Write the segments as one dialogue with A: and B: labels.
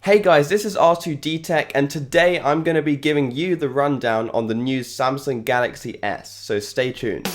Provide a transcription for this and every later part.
A: Hey guys, this is R2D Tech, and today I'm going to be giving you the rundown on the new Samsung Galaxy S, so stay tuned.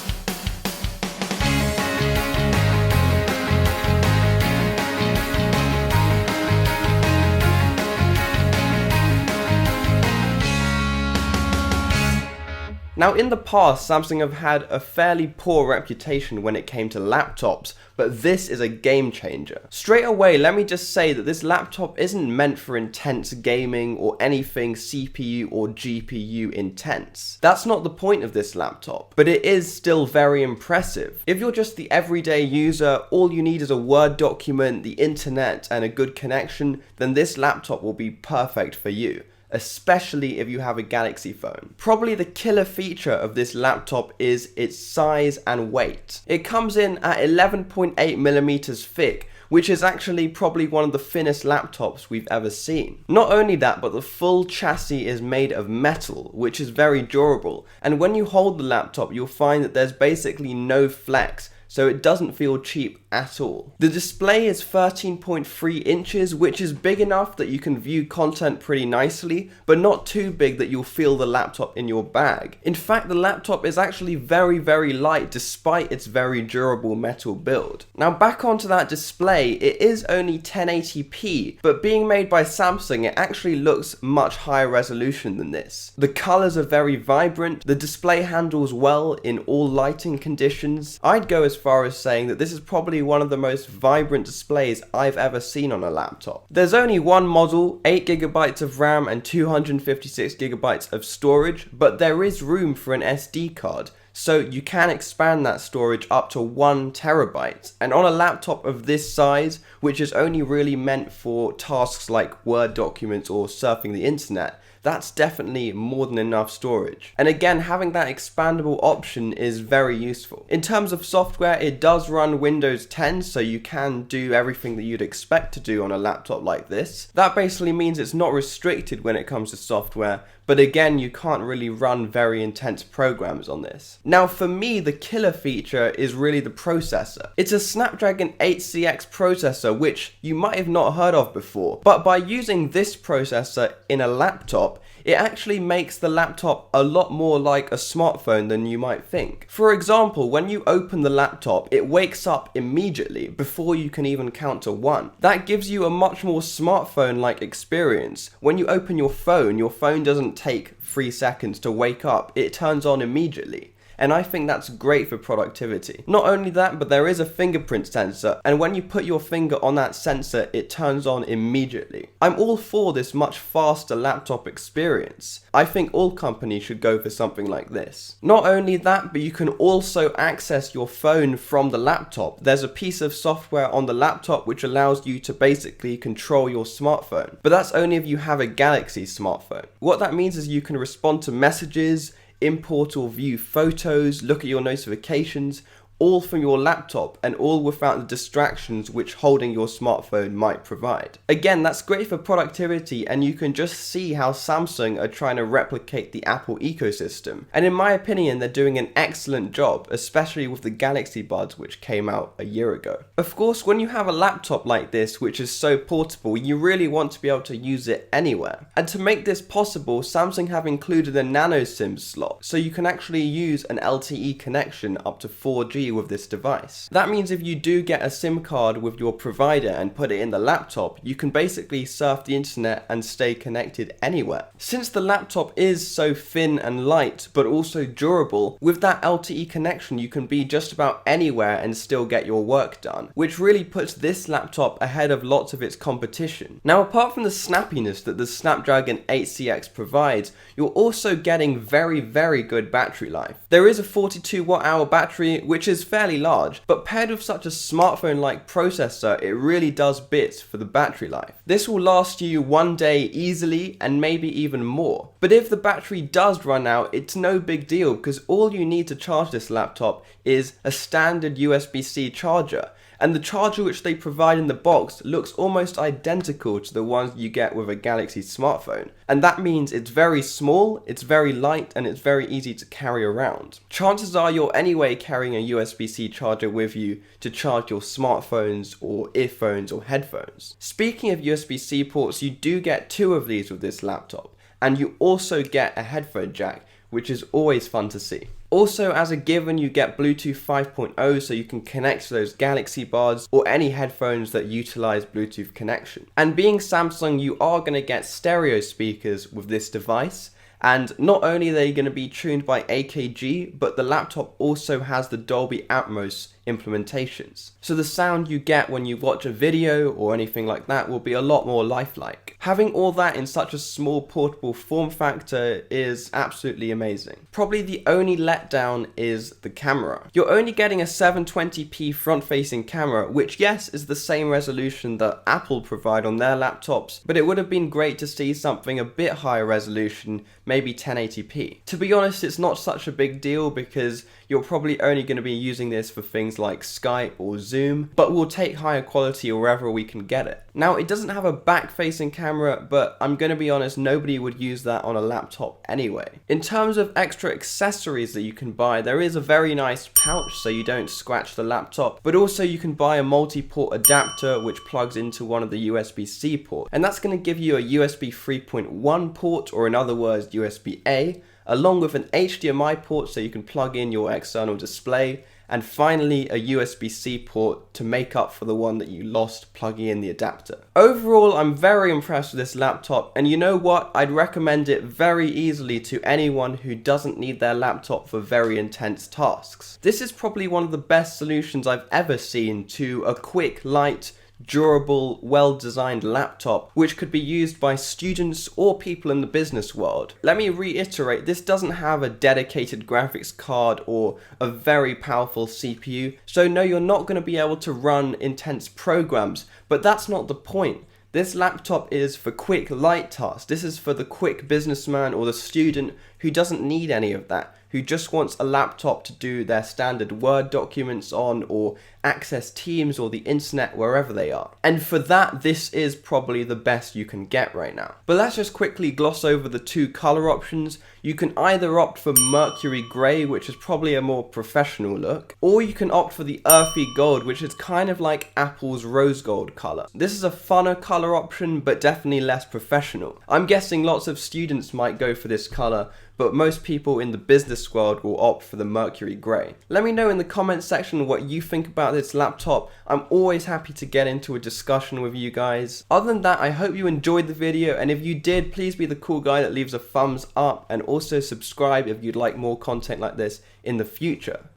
A: Now, in the past, Samsung have had a fairly poor reputation when it came to laptops, but this is a game changer. Straight away, let me just say that this laptop isn't meant for intense gaming or anything CPU or GPU intense. That's not the point of this laptop, but it is still very impressive. If you're just the everyday user, all you need is a Word document, the internet, and a good connection, then this laptop will be perfect for you, especially if you have a Galaxy phone. Probably the killer feature of this laptop is its size and weight. It comes in at 11.8mm thick, which is actually probably one of the thinnest laptops we've ever seen. Not only that, but the full chassis is made of metal, which is very durable, and when you hold the laptop, you'll find that there's basically no flex, so it doesn't feel cheap at all. The display is 13.3 inches, which is big enough that you can view content pretty nicely, but not too big that you'll feel the laptop in your bag. In fact, the laptop is actually very light despite its very durable metal build. Now back onto that display, it is only 1080p, but being made by Samsung, it actually looks much higher resolution than this. The colors are very vibrant, the display handles well in all lighting conditions. I'd go as far as saying that this is probably one of the most vibrant displays I've ever seen on a laptop. There's only one model, 8GB of RAM and 256GB of storage, but there is room for an SD card, so you can expand that storage up to 1TB. And on a laptop of this size, which is only really meant for tasks like Word documents or surfing the internet, that's definitely more than enough storage. And again, having that expandable option is very useful. In terms of software, it does run Windows 10, so you can do everything that you'd expect to do on a laptop like this. That basically means it's not restricted when it comes to software, but again, you can't really run very intense programs on this. Now for me, the killer feature is really the processor. It's a Snapdragon 8cx processor, which you might have not heard of before, but by using this processor in a laptop, it actually makes the laptop a lot more like a smartphone than you might think. For example, when you open the laptop, it wakes up immediately before you can even count to 1. That gives you a much more smartphone-like experience. When you open your phone doesn't take 3 seconds to wake up, it turns on immediately. And I think that's great for productivity. Not only that, but there is a fingerprint sensor, and when you put your finger on that sensor, it turns on immediately. I'm all for this much faster laptop experience. I think all companies should go for something like this. Not only that, but you can also access your phone from the laptop. There's a piece of software on the laptop which allows you to basically control your smartphone. But that's only if you have a Galaxy smartphone. What that means is you can respond to messages, import or view photos, look at your notifications, all from your laptop, and all without the distractions which holding your smartphone might provide. Again, that's great for productivity, and you can just see how Samsung are trying to replicate the Apple ecosystem. And in my opinion, they're doing an excellent job, especially with the Galaxy Buds which came out a year ago. Of course, when you have a laptop like this, which is so portable, you really want to be able to use it anywhere. And to make this possible, Samsung have included a nano SIM slot, so you can actually use an LTE connection up to 4G with this device. That means if you do get a SIM card with your provider and put it in the laptop, you can basically surf the internet and stay connected anywhere. Since the laptop is so thin and light, but also durable, with that LTE connection you can be just about anywhere and still get your work done, which really puts this laptop ahead of lots of its competition. Now, apart from the snappiness that the Snapdragon 8cx provides, you're also getting very good battery life. There is a 42 watt-hour battery, which is fairly large, but paired with such a smartphone-like processor, it really does bits for the battery life. This will last you 1 day easily, and maybe even more. But if the battery does run out, it's no big deal, because all you need to charge this laptop is a standard USB-C charger. And the charger which they provide in the box looks almost identical to the ones you get with a Galaxy smartphone. And that means it's very small, it's very light, and it's very easy to carry around. Chances are you're anyway carrying a USB-C charger with you to charge your smartphones or earphones or headphones. Speaking of USB-C ports, you do get 2 of these with this laptop, and you also get a headphone jack, which is always fun to see. Also, as a given, you get Bluetooth 5.0, so you can connect to those Galaxy Buds or any headphones that utilize Bluetooth connection. And being Samsung, you are going to get stereo speakers with this device. And not only are they going to be tuned by AKG, but the laptop also has the Dolby Atmos implementations. So the sound you get when you watch a video or anything like that will be a lot more lifelike. Having all that in such a small portable form factor is absolutely amazing. Probably the only letdown is the camera. You're only getting a 720p front-facing camera, which yes is the same resolution that Apple provide on their laptops, but it would have been great to see something a bit higher resolution, maybe 1080p. To be honest, it's not such a big deal because you're probably only going to be using this for things like Skype or Zoom, but we'll take higher quality wherever we can get it. Now, it doesn't have a back-facing camera, but I'm going to be honest, nobody would use that on a laptop anyway. In terms of extra accessories that you can buy, there is a very nice pouch so you don't scratch the laptop, but also you can buy a multi-port adapter which plugs into one of the USB-C ports, and that's going to give you a USB 3.1 port, or in other words, USB-A, along with an HDMI port so you can plug in your external display, and finally a USB-C port to make up for the one that you lost plugging in the adapter. Overall, I'm very impressed with this laptop, and you know what? I'd recommend it very easily to anyone who doesn't need their laptop for very intense tasks. This is probably one of the best solutions I've ever seen to a quick, light, durable, well-designed laptop which could be used by students or people in the business world. Let me reiterate, this doesn't have a dedicated graphics card or a very powerful CPU, so no, you're not going to be able to run intense programs, but that's not the point. This laptop is for quick, light tasks. This is for the quick businessman or the student who doesn't need any of that, who just wants a laptop to do their standard Word documents on or access Teams or the internet wherever they are. And for that, this is probably the best you can get right now. But let's just quickly gloss over the 2 color options. You can either opt for Mercury Grey, which is probably a more professional look, or you can opt for the Earthy Gold, which is kind of like Apple's rose gold color. This is a funner color option, but definitely less professional. I'm guessing lots of students might go for this color, but most people in the business world will opt for the Mercury Grey. Let me know in the comments section what you think about this laptop. I'm always happy to get into a discussion with you guys. Other than that, I hope you enjoyed the video, and if you did, please be the cool guy that leaves a thumbs up and also subscribe if you'd like more content like this in the future.